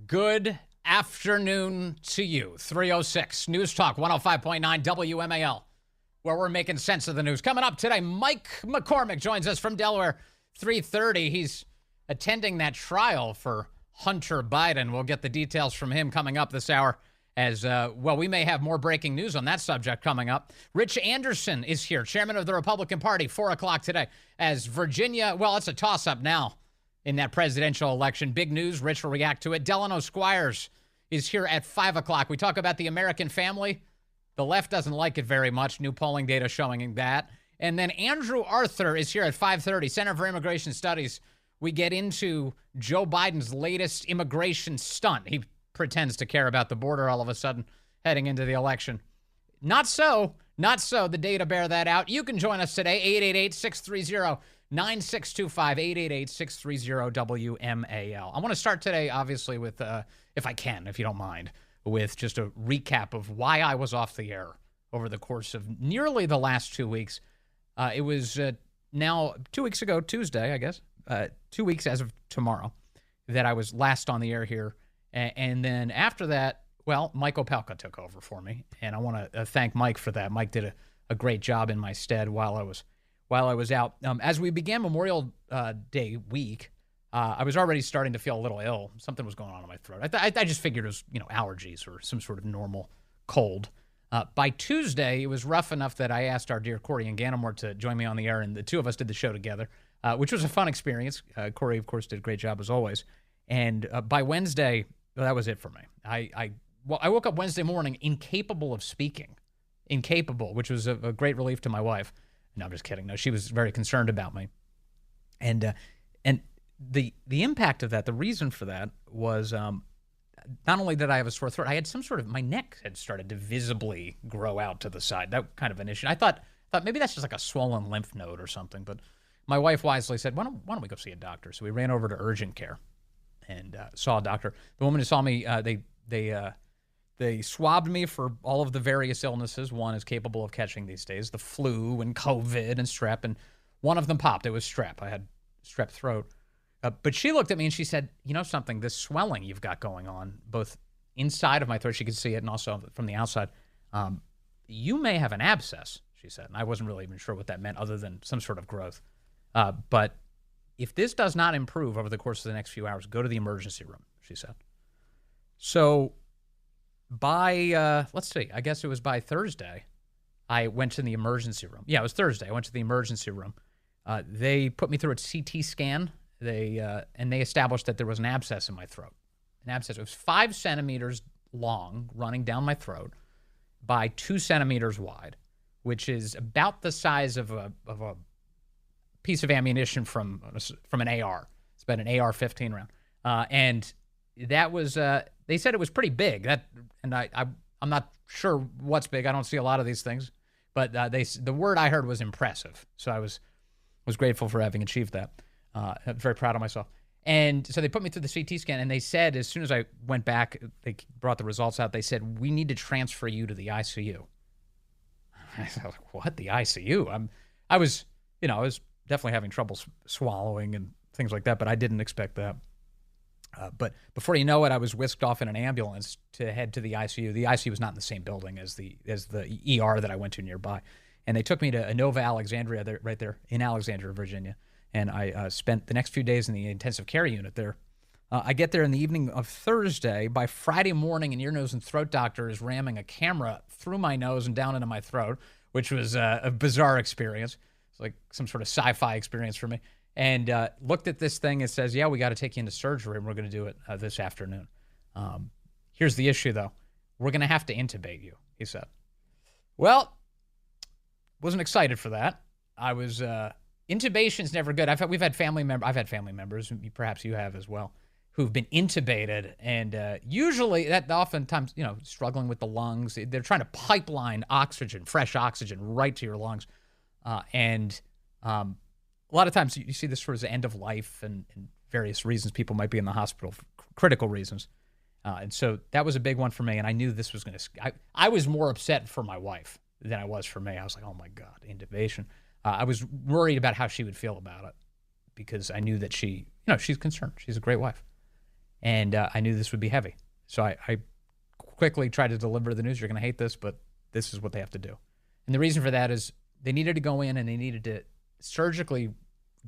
Good afternoon to you. 306 News Talk 105.9 WMAL, where we're making sense of the news. Coming up today, Mike McCormick joins us from Delaware, 3:30. He's attending that trial for Hunter Biden. We'll get the details from him coming up this hour as, well, we may have more breaking news on that subject coming up. Rich Anderson is here, chairman of the Republican Party, 4 o'clock today, as Virginia, well, it's a toss-up now in that presidential election. Big news. Rich will react to it. Delano Squires is here at 5 o'clock. We talk about the American family. The left doesn't like it very much. New polling data showing that. And then Andrew Arthur is here at 5:30, Center for Immigration Studies. We get into Joe Biden's latest immigration stunt. He pretends to care about the border all of a sudden heading into the election. Not so. Not so. The data bear that out. You can join us today, 888-630-9625, 888-630-WMAL. I want to start today, obviously, with, if I can, if you don't mind, with just a recap of why I was off the air over the course of nearly the last 2 weeks. It was now 2 weeks ago, Tuesday, I guess, 2 weeks as of tomorrow, that I was last on the air here. And then after that, well, Mike Opelka took over for me, and I want to thank Mike for that. Mike did a great job in my stead while I was out. As we began Memorial Day week, I was already starting to feel a little ill. Something was going on in my throat. I just figured it was, allergies or some sort of normal cold. By Tuesday, it was rough enough that I asked our dear Corey and Ganamore to join me on the air, and the two of us did the show together, which was a fun experience. Corey, of course, did a great job as always. And by Wednesday, that was it for me. I woke up Wednesday morning incapable of speaking, which was a great relief to my wife. No, I'm just kidding. No, she was very concerned about me. And the impact of that, the reason for that was not only did I have a sore throat, I had some sort of, my neck had started to visibly grow out to the side. That kind of an issue. I thought maybe that's just like a swollen lymph node or something. But my wife wisely said, why don't we go see a doctor? So we ran over to urgent care and saw a doctor. The woman who saw me, they swabbed me for all of the various illnesses one is capable of catching these days, the flu and COVID and strep, and one of them popped. It was strep. I had strep throat. But she looked at me and she said, something, this swelling you've got going on, both inside of my throat, she could see it, and also from the outside, you may have an abscess, she said. And I wasn't really even sure what that meant other than some sort of growth. But if this does not improve over the course of the next few hours, go to the emergency room, she said. So by, let's see, I guess it was by Thursday, I went to the emergency room. Yeah, it was Thursday. I went to the emergency room. They put me through a CT scan. They established that there was an abscess in my throat. An abscess. It was 5 centimeters long, running down my throat, by 2 centimeters wide, which is about the size of a piece of ammunition from an AR. It's about an AR-15 round. And that was, they said it was pretty big. I'm not sure what's big. I don't see a lot of these things. But the word I heard was impressive. So I was grateful for having achieved that. I'm very proud of myself. And so they put me through the CT scan, and they said, as soon as I went back, they brought the results out, they said, we need to transfer you to the ICU. I was like, what, the ICU? I was definitely having trouble swallowing and things like that, but I didn't expect that. But before you know it, I was whisked off in an ambulance to head to the ICU. The ICU was not in the same building as the ER that I went to nearby. And they took me to Inova Alexandria, right there in Alexandria, Virginia. And I spent the next few days in the intensive care unit there. I get there in the evening of Thursday. By Friday morning, an ear, nose, and throat doctor is ramming a camera through my nose and down into my throat, which was a bizarre experience. It's like some sort of sci-fi experience for me. And looked at this thing and says, yeah, we got to take you into surgery, and we're going to do it this afternoon. Here's the issue, though. We're going to have to intubate you, he said. Well, wasn't excited for that. I was... Intubation's never good. I've had family members, perhaps you have as well, who've been intubated, and usually that oftentimes, struggling with the lungs, they're trying to pipeline oxygen, fresh oxygen, right to your lungs, and a lot of times you see this towards the end of life and various reasons people might be in the hospital, critical reasons, and so that was a big one for me, and I knew this was going to. I was more upset for my wife than I was for me. I was like, oh my God, intubation. I was worried about how she would feel about it because I knew that she's concerned. She's a great wife. And I knew this would be heavy. So I quickly tried to deliver the news. You're going to hate this, but this is what they have to do. And the reason for that is they needed to go in and they needed to surgically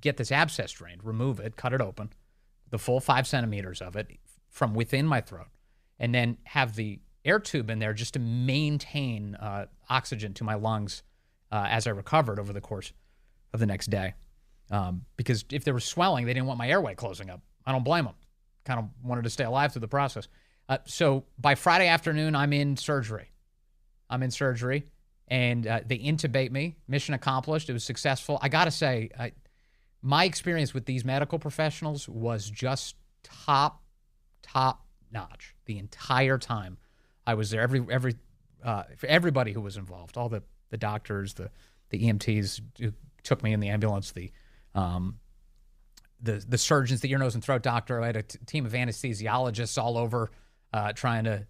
get this abscess drained, remove it, cut it open, the full 5 centimeters of it from within my throat, and then have the air tube in there just to maintain oxygen to my lungs as I recovered over the course of the next day. Because if there was swelling, they didn't want my airway closing up. I don't blame them. Kind of wanted to stay alive through the process. So by Friday afternoon, I'm in surgery. And they intubate me. Mission accomplished. It was successful. I got to say, my experience with these medical professionals was just top notch the entire time I was there. For everybody who was involved, all the doctors, the EMTs who took me in the ambulance, the surgeons, the ear, nose, and throat doctor. I had a team of anesthesiologists all over trying to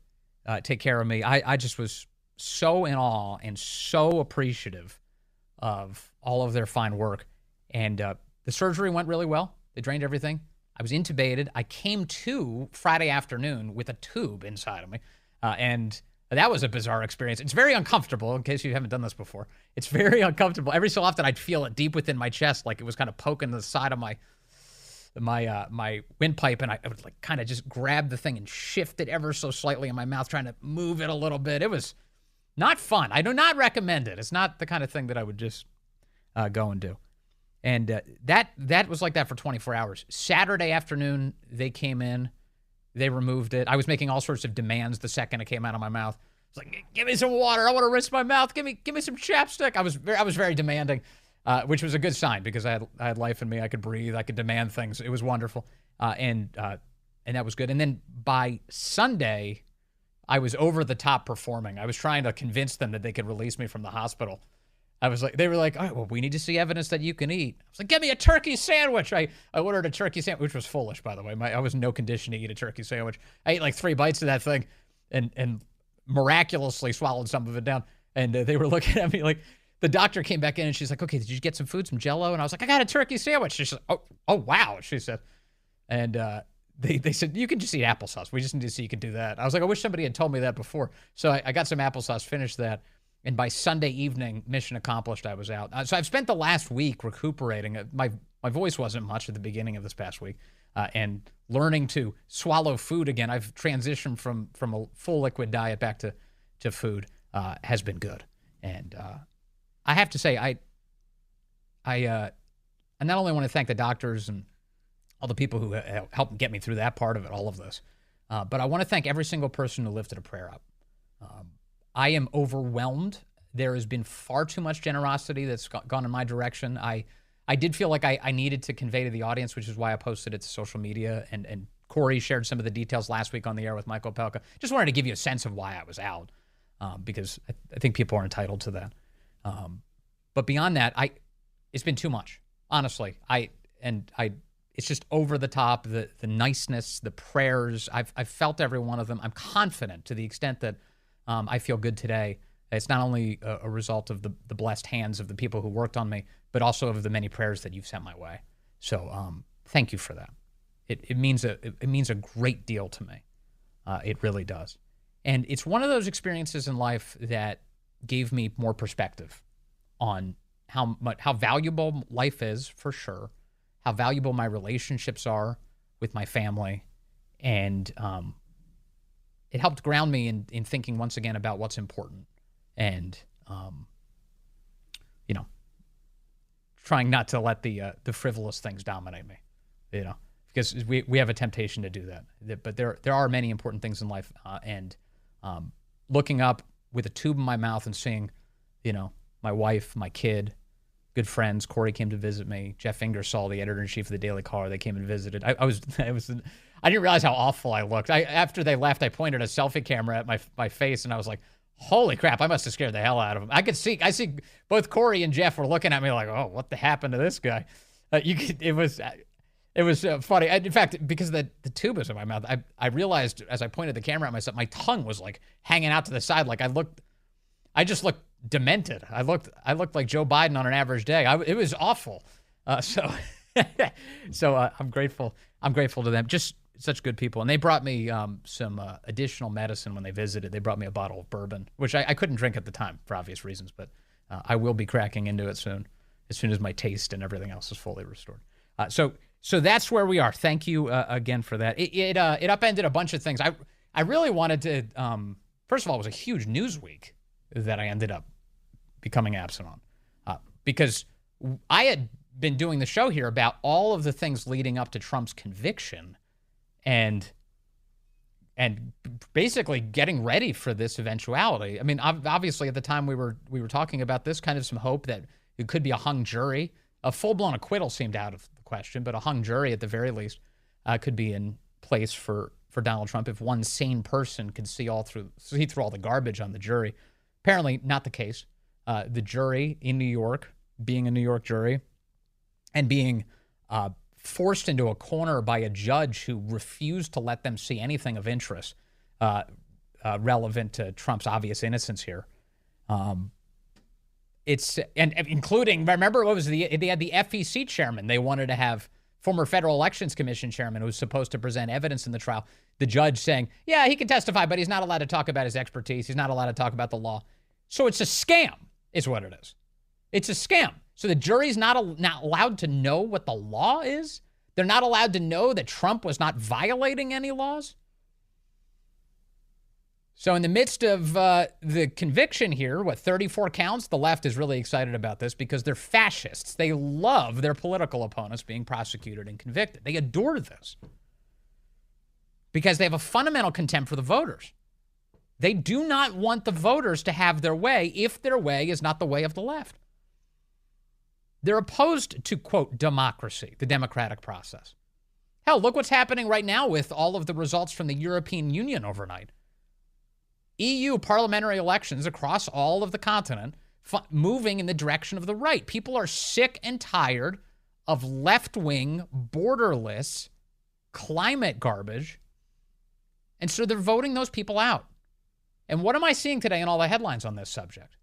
take care of me. I just was so in awe and so appreciative of all of their fine work. And the surgery went really well. They drained everything. I was intubated. I came to Friday afternoon with a tube inside of me. And that was a bizarre experience. It's very uncomfortable, in case you haven't done this before. It's very uncomfortable. Every so often I'd feel it deep within my chest, like it was kind of poking the side of my windpipe, and I would like kind of just grab the thing and shift it ever so slightly in my mouth, trying to move it a little bit. It was not fun. I do not recommend it. It's not the kind of thing that I would just go and do. And that was like that for 24 hours. Saturday afternoon, they came in. They removed it. I was making all sorts of demands the second it came out of my mouth. It's like, give me some water. I want to rinse my mouth. Give me some chapstick. I was very demanding, which was a good sign because I had life in me. I could breathe. I could demand things. It was wonderful, and that was good. And then by Sunday, I was over the top performing. I was trying to convince them that they could release me from the hospital. They were like, all right, well, we need to see evidence that you can eat. I was like, give me a turkey sandwich. I ordered a turkey sandwich, which was foolish, by the way. I was in no condition to eat a turkey sandwich. I ate like 3 bites of that thing and miraculously swallowed some of it down. And they were looking at me like, the doctor came back in and she's like, okay, did you get some food, some Jell-O? And I was like, I got a turkey sandwich. She's like, oh, wow, she said. And they said, you can just eat applesauce. We just need to see you can do that. I was like, I wish somebody had told me that before. So I got some applesauce, finished that. And by Sunday evening, mission accomplished, I was out. So I've spent the last week recuperating. My voice wasn't much at the beginning of this past week. And learning to swallow food again. I've transitioned from a full liquid diet back to food has been good. And I have to say, I not only want to thank the doctors and all the people who helped get me through that part of it, all of this, but I want to thank every single person who lifted a prayer up. I am overwhelmed. There has been far too much generosity that's gone in my direction. I did feel like I needed to convey to the audience, which is why I posted it to social media. And Corey shared some of the details last week on the air with Michael Pelka. Just wanted to give you a sense of why I was out, because I think people are entitled to that. But beyond that, it's been too much, honestly. It's just over the top. The niceness, the prayers. I've felt every one of them. I'm confident to the extent that I feel good today. It's not only a result of the blessed hands of the people who worked on me, but also of the many prayers that you've sent my way. So thank you for that. It means a great deal to me. It really does. And it's one of those experiences in life that gave me more perspective on how valuable life is, for sure, how valuable my relationships are with my family, and it helped ground me in thinking once again about what's important, and trying not to let the frivolous things dominate me, because we have a temptation to do that. But there are many important things in life, and looking up with a tube in my mouth and seeing, my wife, my kid, good friends. Corey came to visit me. Jeff Ingersoll, the editor-in-chief of the Daily Caller, they came and visited. I didn't realize how awful I looked. After they left, I pointed a selfie camera at my face, and I was like, holy crap, I must have scared the hell out of them. I see both Corey and Jeff were looking at me like, oh, what the happened to this guy? It was funny. In fact, because the tube was in my mouth, I realized as I pointed the camera at myself, my tongue was like hanging out to the side. Like I just looked demented. I looked like Joe Biden on an average day. It was awful. So I'm grateful. I'm grateful to them. Just such good people. And they brought me some additional medicine when they visited. They brought me a bottle of bourbon, which I couldn't drink at the time for obvious reasons, but I will be cracking into it soon as my taste and everything else is fully restored. So that's where we are. Thank you again for that. It upended a bunch of things. I really wanted to, first of all, it was a huge news week that I ended up becoming absent on because I had been doing the show here about all of the things leading up to Trump's conviction and basically getting ready for this eventuality. I mean, obviously at the time we were talking about this, kind of some hope that it could be a hung jury. A full-blown acquittal seemed out of the question, but a hung jury at the very least could be in place for Donald Trump if one sane person could see through all the garbage on the jury. Apparently not the case. The jury in New York, being a New York jury, and being forced into a corner by a judge who refused to let them see anything of interest relevant to Trump's obvious innocence here. It's including, remember, they had the FEC chairman. They wanted to have former Federal Elections Commission chairman who was supposed to present evidence in the trial. The judge saying, yeah, he can testify, but he's not allowed to talk about his expertise. He's not allowed to talk about the law. So it's a scam, is what it is. It's a scam. So the jury's not allowed to know what the law is? They're not allowed to know that Trump was not violating any laws? So in the midst of the conviction here, 34 counts, the left is really excited about this because they're fascists. They love their political opponents being prosecuted and convicted. They adore this because they have a fundamental contempt for the voters. They do not want the voters to have their way if their way is not the way of the left. They're opposed to, quote, democracy, the democratic process. Hell, look what's happening right now with all of the results from the European Union overnight. EU parliamentary elections across all of the continent moving in the direction of the right. People are sick and tired of left-wing, borderless, climate garbage, and so they're voting those people out. And what am I seeing today in all the headlines on this subject?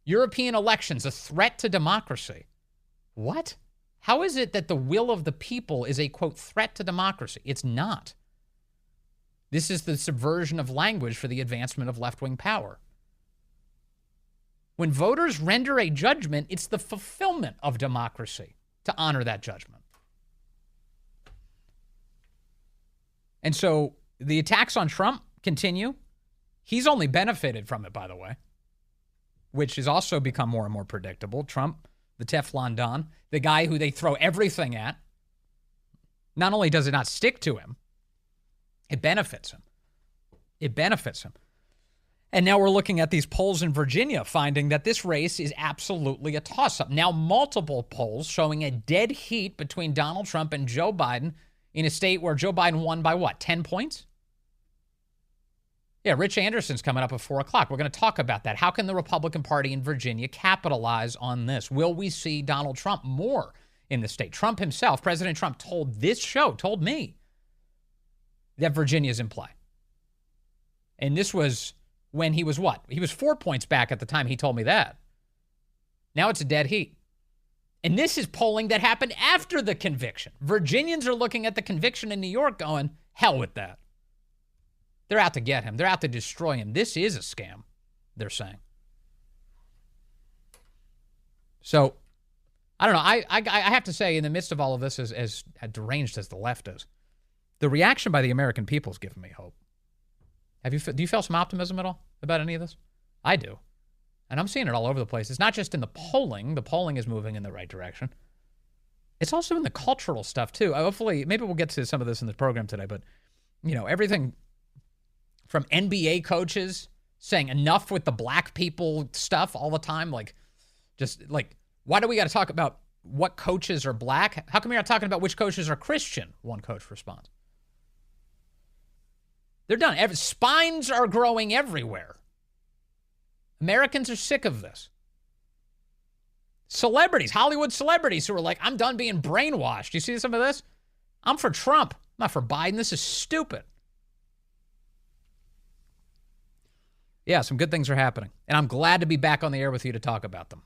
European elections, a threat to democracy. What? How is it that the will of the people is a, quote, threat to democracy? It's not. This is the subversion of language for the advancement of left-wing power. When voters render a judgment, it's the fulfillment of democracy to honor that judgment. And so the attacks on Trump continue. He's only benefited from it, by the way, which has also become more and more predictable. Trump, the Teflon Don, the guy who they throw everything at, not only does it not stick to him, it benefits him. It benefits him. And now we're looking at these polls in Virginia, finding that this race is absolutely a toss-up. Now multiple polls showing a dead heat between Donald Trump and Joe Biden in a state where Joe Biden won by what, 10 points? Yeah, Rich Anderson's coming up at 4 o'clock. We're going to talk about that. How can the Republican Party in Virginia capitalize on this? Will we see Donald Trump more in the state? Trump himself, President Trump, told me, that Virginia's in play. And this was when he was what? He was 4 points back at the time he told me that. Now it's a dead heat. And this is polling that happened after the conviction. Virginians are looking at the conviction in New York going, hell with that. They're out to get him. They're out to destroy him. This is a scam, they're saying. So, I don't know. I have to say, in the midst of all of this, as deranged as the left is, the reaction by the American people has given me hope. Do you feel some optimism at all about any of this? I do. And I'm seeing it all over the place. It's not just in the polling. The polling is moving in the right direction. It's also in the cultural stuff, too. Hopefully, maybe we'll get to some of this in the program today, but, everything from NBA coaches saying enough with the black people stuff all the time. Why do we got to talk about what coaches are black? How come you're not talking about which coaches are Christian? One coach responds. They're done. Spines are growing everywhere. Americans are sick of this. Celebrities, Hollywood celebrities who are like, I'm done being brainwashed. You see some of this? I'm for Trump. I'm not for Biden. This is stupid. Yeah, some good things are happening. And I'm glad to be back on the air with you to talk about them.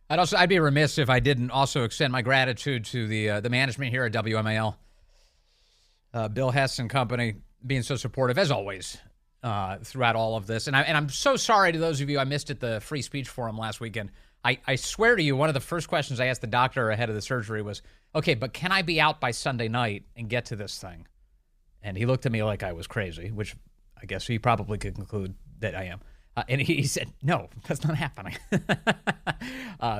I'd be remiss if I didn't also extend my gratitude to the management here at WMAL, Bill Hess and company, being so supportive as always throughout all of this. And I'm so sorry to those of you I missed at the free speech forum last weekend. I swear to you, one of the first questions I asked the doctor ahead of the surgery was, okay, but can I be out by Sunday night and get to this thing? And he looked at me like I was crazy, which I guess he probably could conclude that I am. And he said, no, that's not happening.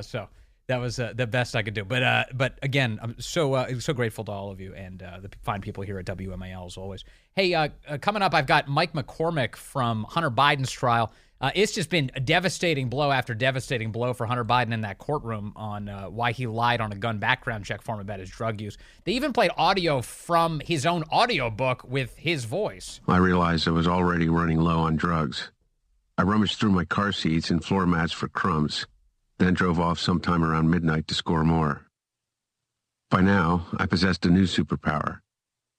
So that was the best I could do. But again, I'm so grateful to all of you and the fine people here at WMAL as always. Hey, coming up, I've got Mike McCormick from Hunter Biden's trial. It's just been a devastating blow after devastating blow for Hunter Biden in that courtroom on why he lied on a gun background check form about his drug use. They even played audio from his own audiobook with his voice. I realized I was already running low on drugs. I rummaged through my car seats and floor mats for crumbs, then drove off sometime around midnight to score more. By now, I possessed a new superpower,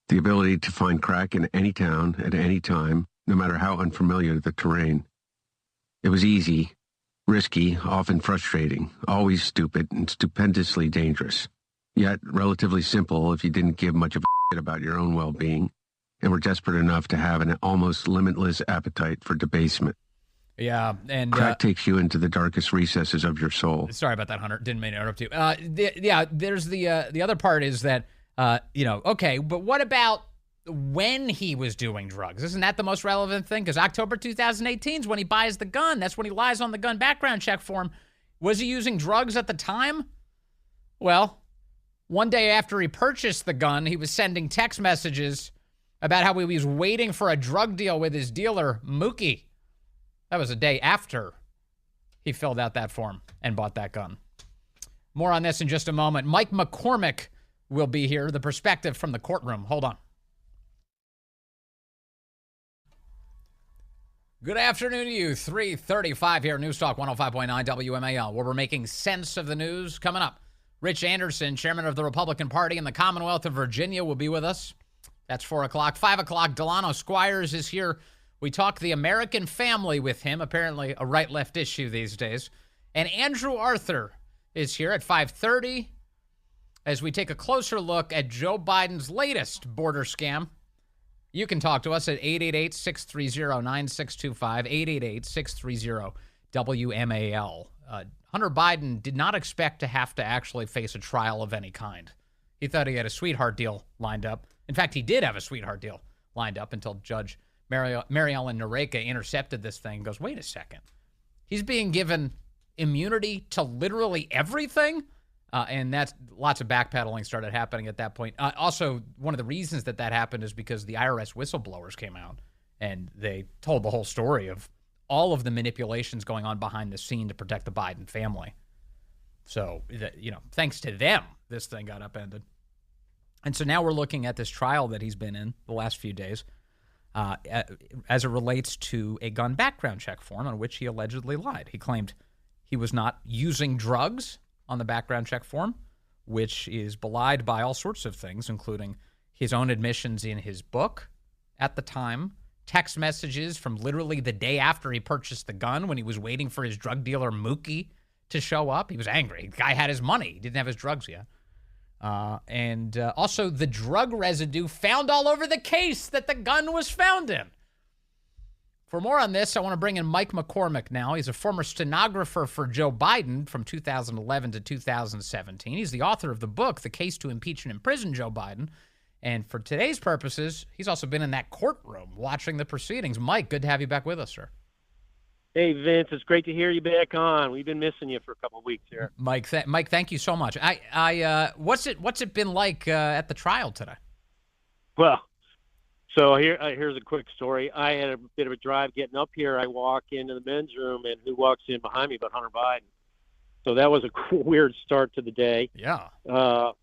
the ability to find crack in any town at any time, no matter how unfamiliar the terrain. It was easy, risky, often frustrating, always stupid, and stupendously dangerous. Yet relatively simple if you didn't give much of a shit about your own well-being and were desperate enough to have an almost limitless appetite for debasement. Yeah, and crack takes you into the darkest recesses of your soul. Sorry about that, Hunter. Didn't mean to interrupt you. There's the other part is that okay, but what about when he was doing drugs? Isn't that the most relevant thing? Because October 2018 is when he buys the gun. That's when he lies on the gun background check form. Was he using drugs at the time? Well, one day after he purchased the gun, he was sending text messages about how he was waiting for a drug deal with his dealer, Mookie. That was a day after he filled out that form and bought that gun. More on this in just a moment. Mike McCormick will be here, the perspective from the courtroom. Hold on. Good afternoon to you. 3:35 here, News Talk 105.9 WMAL, where we're making sense of the news. Coming up, Rich Anderson, chairman of the Republican Party in the Commonwealth of Virginia, will be with us. That's 4 o'clock. 5 o'clock, Delano Squires is here. We talk the American family with him, apparently a right-left issue these days. And Andrew Arthur is here at 5:30 as we take a closer look at Joe Biden's latest border scam. You can talk to us at 888-630-9625, 888-630-WMAL. Hunter Biden did not expect to have to actually face a trial of any kind. He thought he had a sweetheart deal lined up. In fact, he did have a sweetheart deal lined up until Judge Mary Ellen Noreika intercepted this thing and goes, wait a second. He's being given immunity to literally everything? And that's lots of backpedaling started happening at that point. Also, one of the reasons that happened is because the IRS whistleblowers came out and they told the whole story of all of the manipulations going on behind the scene to protect the Biden family. So, thanks to them, this thing got upended. And so now we're looking at this trial that he's been in the last few days as it relates to a gun background check form on which he allegedly lied. He claimed he was not using drugs on the background check form, which is belied by all sorts of things, including his own admissions in his book at the time, text messages from literally the day after he purchased the gun when he was waiting for his drug dealer, Mookie, to show up. He was angry. The guy had his money. He didn't have his drugs yet. And also the drug residue found all over the case that the gun was found in. For more on this, I want to bring in Mike McCormick now. He's a former stenographer for Joe Biden from 2011 to 2017. He's the author of the book, The Case to Impeach and Imprison Joe Biden. And for today's purposes, he's also been in that courtroom watching the proceedings. Mike, good to have you back with us, sir. Hey, Vince, it's great to hear you back on. We've been missing you for a couple of weeks here. Mike, thank you so much. What's it been like at the trial today? Well, so here's a quick story. I had a bit of a drive getting up here. I walk into the men's room, and who walks in behind me but Hunter Biden? So that was a weird start to the day. Yeah. I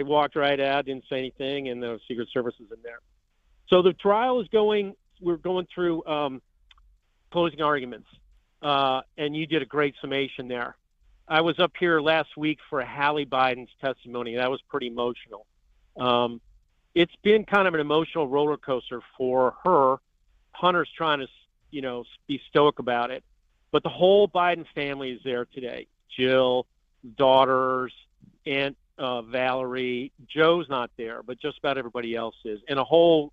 walked right out, didn't say anything, and the Secret Service was in there. So the trial is going. We're going through closing arguments, and you did a great summation there. I was up here last week for Hallie Biden's testimony. That was pretty emotional. It's been kind of an emotional roller coaster for her. Hunter's trying to, be stoic about it, but the whole Biden family is there today. Jill, daughters, Aunt Valerie. Joe's not there, but just about everybody else is, and a whole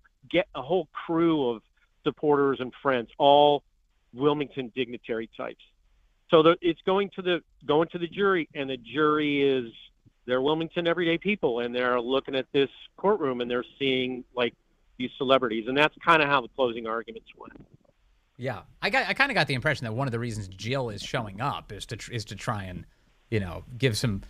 crew of supporters and friends, all Wilmington dignitary types. So it's going to the jury, and the jury they're Wilmington everyday people, and they're looking at this courtroom and they're seeing like these celebrities, and that's kind of how the closing arguments went. Yeah, I kind of got the impression that one of the reasons Jill is showing up is to try and, give some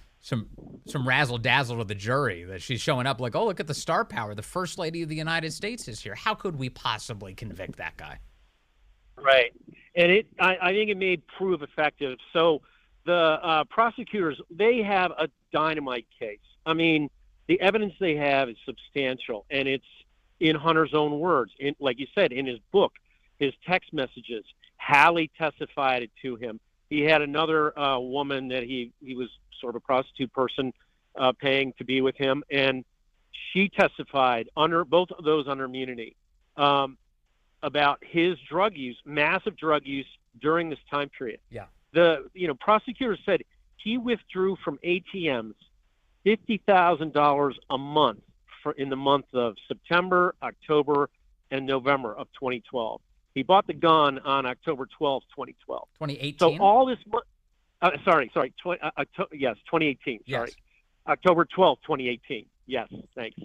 razzle dazzle to the jury, that she's showing up like, oh, look at the star power. The First Lady of the United States is here. How could we possibly convict that guy? Right. And I think it made prove effective. So the prosecutors, they have a dynamite case. I mean, the evidence they have is substantial, and it's in Hunter's own words. Like you said, in his book, his text messages, Hallie testified it to him. He had another woman that he was sort of a prostitute person paying to be with him, and she testified both of those under immunity about his drug use, massive drug use during this time period. Yeah. The prosecutors said he withdrew from ATMs $50,000 a month in the month of September, October, and November of 2012. He bought the gun on October 12th, 2012. 2018? So all this money, yes, 2018, sorry. Yes. October 12th, 2018. Yes, thanks.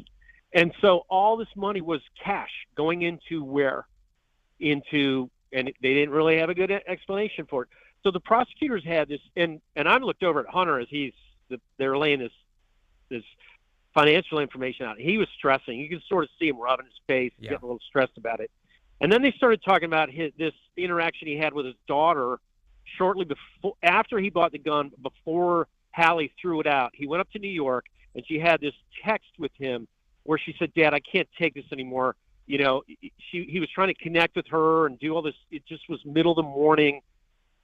And so all this money was cash going into where? And they didn't really have a good explanation for it. So the prosecutors had this, and I looked over at Hunter as they're laying this financial information out. He was stressing. You could sort of see him rubbing his face, getting a little stressed about it. And then they started talking about this interaction he had with his daughter shortly after he bought the gun, before Hallie threw it out. He went up to New York, and she had this text with him where she said, "Dad, I can't take this anymore." He was trying to connect with her and do all this. It just was middle of the morning,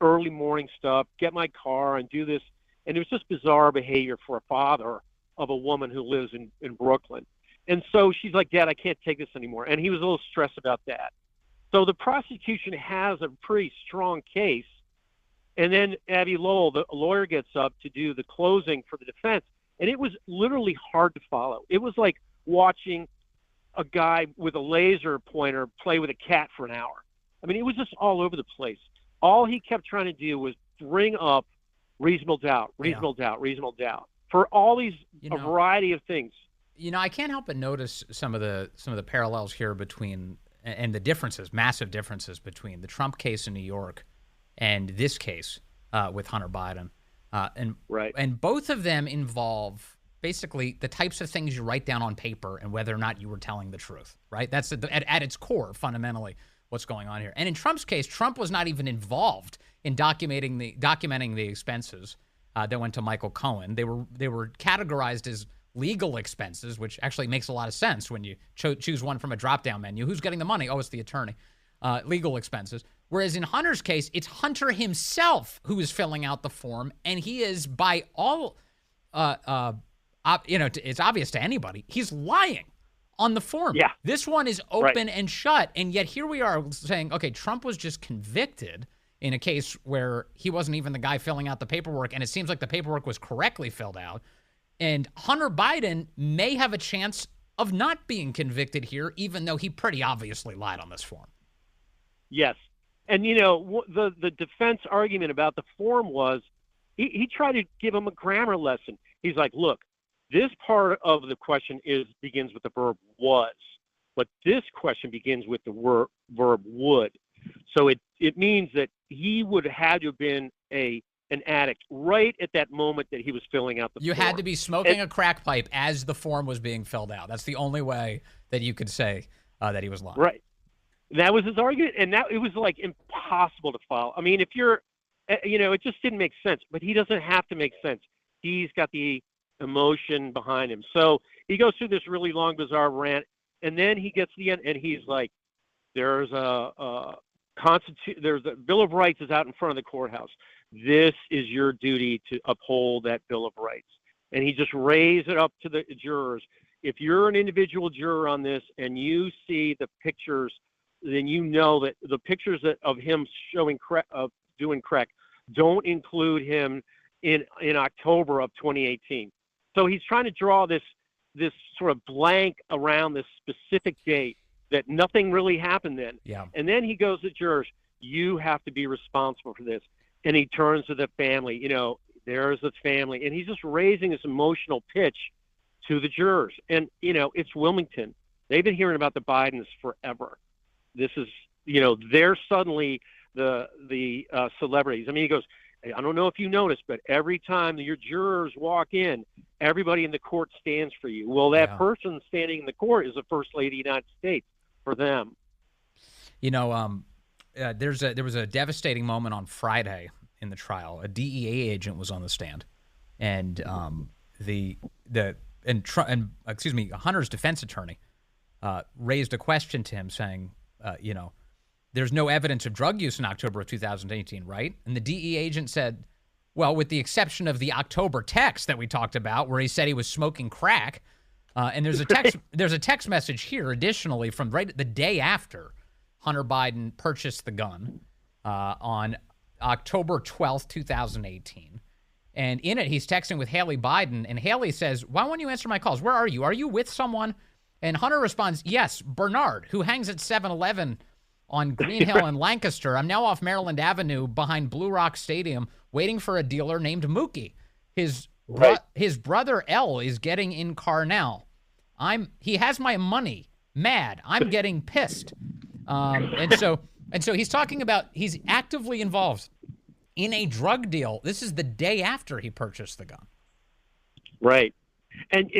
early morning stuff. Get my car and do this. And it was just bizarre behavior for a father of a woman who lives in Brooklyn. And so she's like, "Dad, I can't take this anymore." And he was a little stressed about that. So the prosecution has a pretty strong case. And then Abby Lowell, the lawyer, gets up to do the closing for the defense. And it was literally hard to follow. It was like watching a guy with a laser pointer play with a cat for an hour. I mean, it was just all over the place. All he kept trying to do was bring up reasonable doubt for all these a variety of things. I can't help but notice some of the parallels here between, and the differences, massive differences between the Trump case in New York and this case with Hunter Biden. And both of them involve basically the types of things you write down on paper and whether or not you were telling the truth, right? That's at its core, fundamentally, what's going on here. And in Trump's case, Trump was not even involved in documenting the expenses that went to Michael Cohen. They were categorized as legal expenses, which actually makes a lot of sense when you choose one from a drop-down menu. Who's getting the money? Oh, it's the attorney. Legal expenses. Whereas in Hunter's case, it's Hunter himself who is filling out the form, and he is, by all, it's obvious to anybody, he's lying on the form. Yeah. This one is open and shut, and yet here we are saying, okay, Trump was just convicted in a case where he wasn't even the guy filling out the paperwork, and it seems like the paperwork was correctly filled out. And Hunter Biden may have a chance of not being convicted here, even though he pretty obviously lied on this form. Yes. And, the defense argument about the form was he tried to give him a grammar lesson. He's like, look, this part of the question begins with the verb was, but this question begins with the verb would. So it means that he would have to have been an addict right at that moment that he was filling out the form. You had to be smoking a crack pipe as the form was being filled out. That's the only way that you could say that he was lying. Right. That was his argument, and it was like impossible to follow. I mean, if you're, it just didn't make sense. But he doesn't have to make sense. He's got the emotion behind him. So he goes through this really long, bizarre rant, and then he gets to the end, and he's like, "There's a Bill of Rights is out in front of the courthouse. This is your duty to uphold that Bill of Rights." And he just raised it up to the jurors. If you're an individual juror on this and you see the pictures, then you know that the pictures of him doing crack don't include him in October of 2018. So he's trying to draw this sort of blank around this specific date that nothing really happened then. Yeah. And then he goes to jurors, you have to be responsible for this. And he turns to the family, there's the family. And he's just raising this emotional pitch to the jurors. And, it's Wilmington. They've been hearing about the Bidens forever. This is, they're suddenly the celebrities. I mean, he goes, I don't know if you noticed, but every time your jurors walk in, everybody in the court stands for you. Well, that person standing in the court is the First Lady of the United States for them. There was a devastating moment on Friday in the trial. A DEA agent was on the stand, and Hunter's defense attorney raised a question to him saying, there's no evidence of drug use in October of 2018, right? And the DEA agent said, well, with the exception of the October text that we talked about, where he said he was smoking crack, and there's a text message here, additionally, from right the day after Hunter Biden purchased the gun on October 12th, 2018. And in it, he's texting with Haley Biden, and Haley says, why won't you answer my calls? Where are you? Are you with someone? And Hunter responds, yes, Bernard, who hangs at 7-Eleven on Green Hill in Lancaster. I'm now off Maryland Avenue behind Blue Rock Stadium waiting for a dealer named Mookie. His brother L is getting in car now. He has my money. Mad. I'm getting pissed. And so he's talking about he's actively involved in a drug deal. This is the day after he purchased the gun. Right. And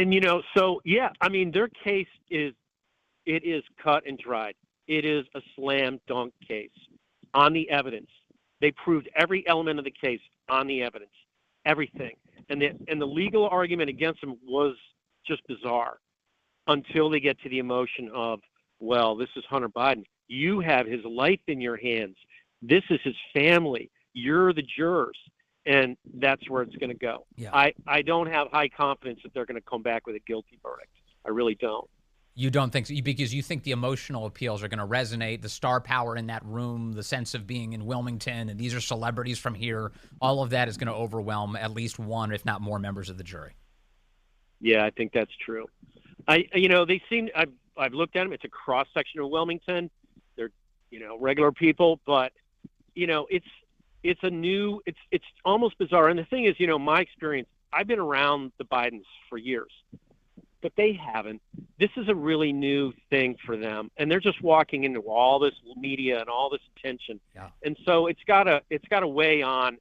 so yeah, I mean, their case is cut and dried. It is a slam dunk case on the evidence. They proved every element of the case on the evidence, everything. And the legal argument against him was just bizarre until they get to the emotion of, well, this is Hunter Biden. You have his life in your hands. This is his family. You're the jurors. And that's where it's going to go. Yeah. I don't have high confidence that they're going to come back with a guilty verdict. I really don't. You don't think so? Because you think the emotional appeals are going to resonate, the star power in that room, the sense of being in Wilmington, and these are celebrities from here. All of that is going to overwhelm at least one, if not more, members of the jury. Yeah, I think that's true. They seem. I've looked at them. It's a cross section of Wilmington. They're, regular people, but, it's almost bizarre. And the thing is, my experience. I've been around the Bidens for years. But they haven't. This is a really new thing for them, and they're just walking into all this media and all this attention. Yeah. And so it's got to weigh on.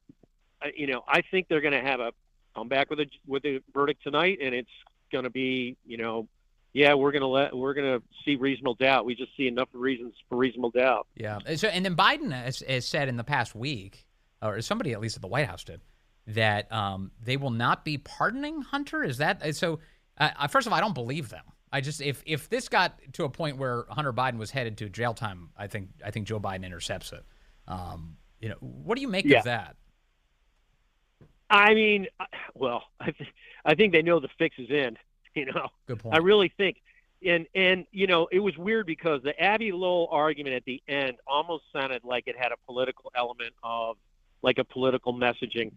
I think they're going to come back with a verdict tonight, and it's going to be, we're going to see reasonable doubt. We just see enough reasons for reasonable doubt. Yeah. So, and then Biden has said in the past week, or somebody at least at the White House did, that they will not be pardoning Hunter. Is that so? First of all, I don't believe them. I just if this got to a point where Hunter Biden was headed to jail time, I think Joe Biden intercepts it. What do you make of that? I mean, I think they know the fix is in. Good point. I really think, and it was weird because the Abby Lowell argument at the end almost sounded like it had a political element of like a political messaging.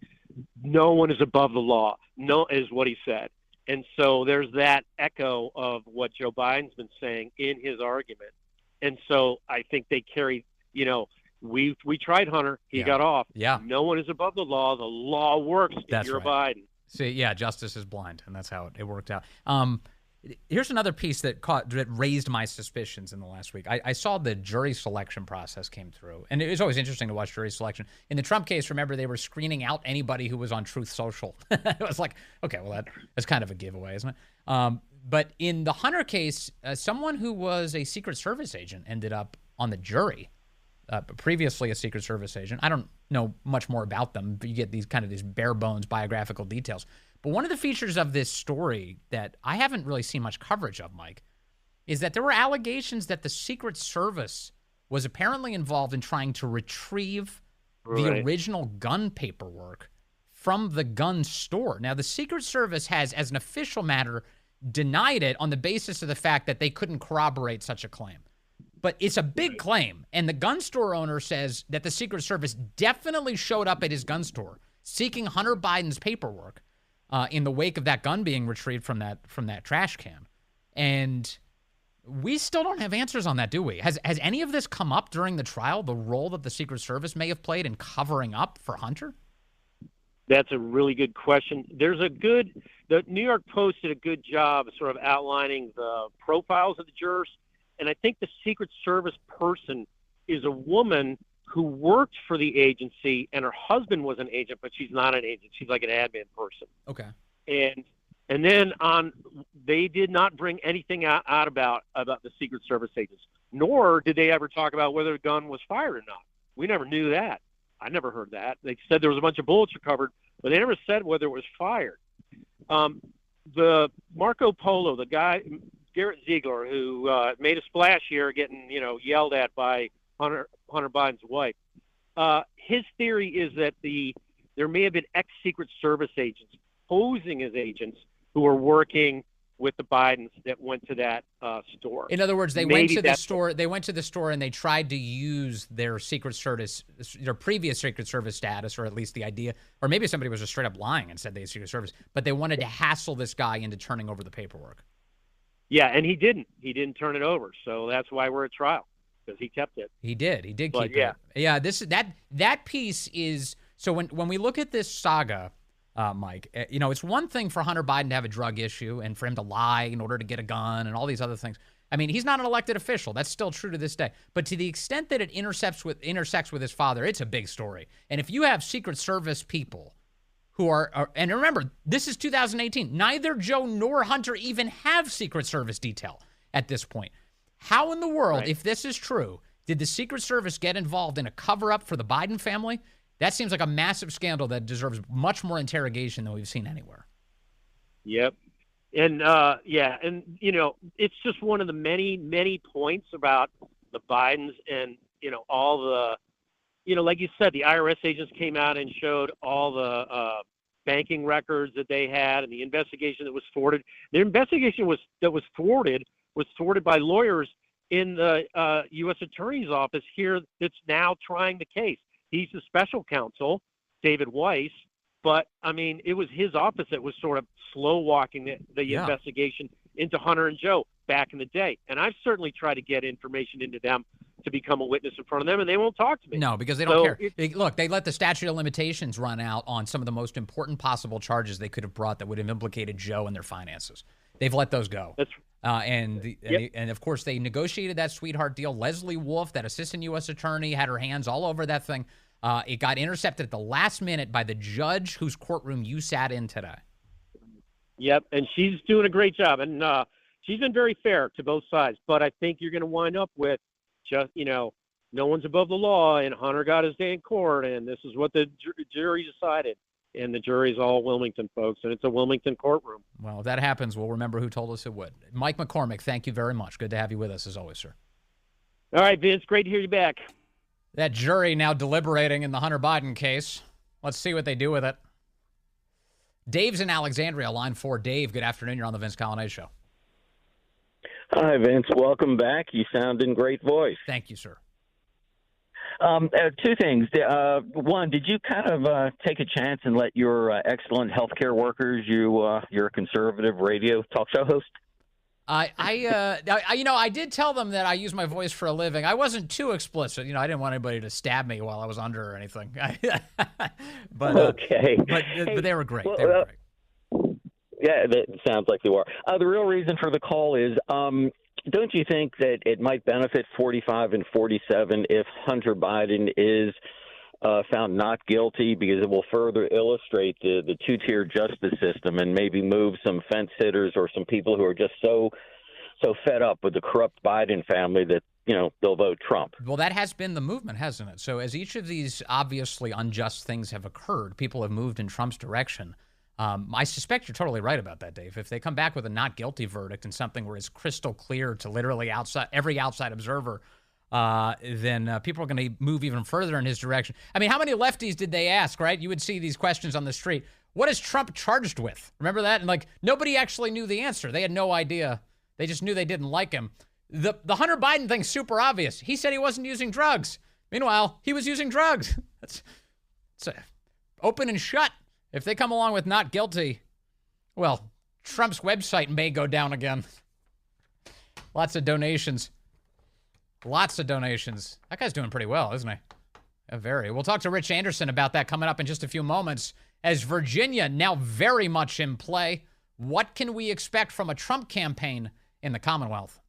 No one is above the law. No is what he said. And so there's that echo of what Joe Biden's been saying in his argument. And so I think they carry, we tried Hunter. He got off. Yeah. No one is above the law. The law works if you're Biden. See, yeah, justice is blind, and that's how it worked out. Here's another piece that raised my suspicions in the last week. I saw the jury selection process came through, and it was always interesting to watch jury selection. In the Trump case, remember, they were screening out anybody who was on Truth Social. It was like, okay, well, that's kind of a giveaway, isn't it? But in the Hunter case, someone who was a Secret Service agent ended up on the jury, previously a Secret Service agent. I don't know much more about them, but you get these bare bones biographical details. But one of the features of this story that I haven't really seen much coverage of, Mike, is that there were allegations that the Secret Service was apparently involved in trying to retrieve the original gun paperwork from the gun store. Now, the Secret Service has, as an official matter, denied it on the basis of the fact that they couldn't corroborate such a claim. But it's a big claim, and the gun store owner says that the Secret Service definitely showed up at his gun store, seeking Hunter Biden's paperwork in the wake of that gun being retrieved from that trash can. And we still don't have answers on that, do we? Has any of this come up during the trial, the role that the Secret Service may have played in covering up for Hunter? That's a really good question. The New York Post did a good job of sort of outlining the profiles of the jurors. And I think the Secret Service person is a woman who worked for the agency, and her husband was an agent, but she's not an agent. She's like an admin person. Okay. And then they did not bring anything out about the Secret Service agents, nor did they ever talk about whether a gun was fired or not. We never knew that. I never heard that. They said there was a bunch of bullets recovered, but they never said whether it was fired. The Marco Polo, the guy, Garrett Ziegler, who made a splash here getting, yelled at by Hunter Biden's wife, his theory is that there may have been ex-Secret Service agents posing as agents who were working with the Bidens that went to that store. In other words, they went to the store. They went to the store and they tried to use their Secret Service, their previous Secret Service status, or at least the idea, or maybe somebody was just straight up lying and said they had Secret Service, but they wanted to hassle this guy into turning over the paperwork. Yeah, and he didn't. He didn't turn it over, so that's why we're at trial, because he kept it. He did. He did keep it. Yeah. That piece is so when we look at this saga. Mike, it's one thing for Hunter Biden to have a drug issue and for him to lie in order to get a gun and all these other things. I mean, he's not an elected official. That's still true to this day. But to the extent that it intersects with his father, it's a big story. And if you have Secret Service people who are and remember, this is 2018. Neither Joe nor Hunter even have Secret Service detail at this point. How in the world, if this is true, did the Secret Service get involved in a cover-up for the Biden family? That seems like a massive scandal that deserves much more interrogation than we've seen anywhere. Yep. And, it's just one of the many, many points about the Bidens and, all the, like you said, the IRS agents came out and showed all the banking records that they had and the investigation that was thwarted. The investigation that was thwarted by lawyers in the U.S. Attorney's Office here that's now trying the case. He's the special counsel, David Weiss, but, it was his office that was sort of slow-walking the investigation into Hunter and Joe back in the day. And I've certainly tried to get information into them to become a witness in front of them, and they won't talk to me. No, because they don't care. They let the statute of limitations run out on some of the most important possible charges they could have brought that would have implicated Joe and their finances. They've let those go. And of course, they negotiated that sweetheart deal. Leslie Wolf, that assistant U.S. attorney, had her hands all over that thing. It got intercepted at the last minute by the judge whose courtroom you sat in today. Yep, and she's doing a great job. And she's been very fair to both sides. But I think you're going to wind up with just, no one's above the law, and Hunter got his day in court, and this is what the jury decided. And the jury's all Wilmington, folks, and it's a Wilmington courtroom. Well, if that happens, we'll remember who told us it would. Mike McCormick, thank you very much. Good to have you with us, as always, sir. All right, Vince, great to hear you back. That jury now deliberating in the Hunter Biden case. Let's see what they do with it. Dave's in Alexandria, line 4. Dave, good afternoon. You're on the Vince Coglianese Show. Hi, Vince. Welcome back. You sound in great voice. Thank you, sir. Two things. One, did you kind of take a chance and let your excellent healthcare workers, you're a conservative radio talk show host? I did tell them that I use my voice for a living. I wasn't too explicit. I didn't want anybody to stab me while I was under or anything. But okay. But they were great. Well, they were great. Yeah, that sounds like they were. The real reason for the call is, don't you think that it might benefit 45 and 47 if Hunter Biden is found not guilty, because it will further illustrate the two-tier justice system and maybe move some fence sitters or some people who are just so fed up with the corrupt Biden family that, they'll vote Trump. Well, that has been the movement, hasn't it? So as each of these obviously unjust things have occurred, people have moved in Trump's direction. I suspect you're totally right about that, Dave. If they come back with a not guilty verdict and something where it's crystal clear to literally every outside observer, then people are going to move even further in his direction. I mean, how many lefties did they ask, right? You would see these questions on the street. What is Trump charged with? Remember that? And nobody actually knew the answer. They had no idea. They just knew they didn't like him. The Hunter Biden thing's super obvious. He said he wasn't using drugs. Meanwhile, he was using drugs. open and shut. If they come along with not guilty, well, Trump's website may go down again. Lots of donations. Lots of donations. That guy's doing pretty well, isn't he? Very. We'll talk to Rich Anderson about that coming up in just a few moments. As Virginia now very much in play, what can we expect from a Trump campaign in the Commonwealth?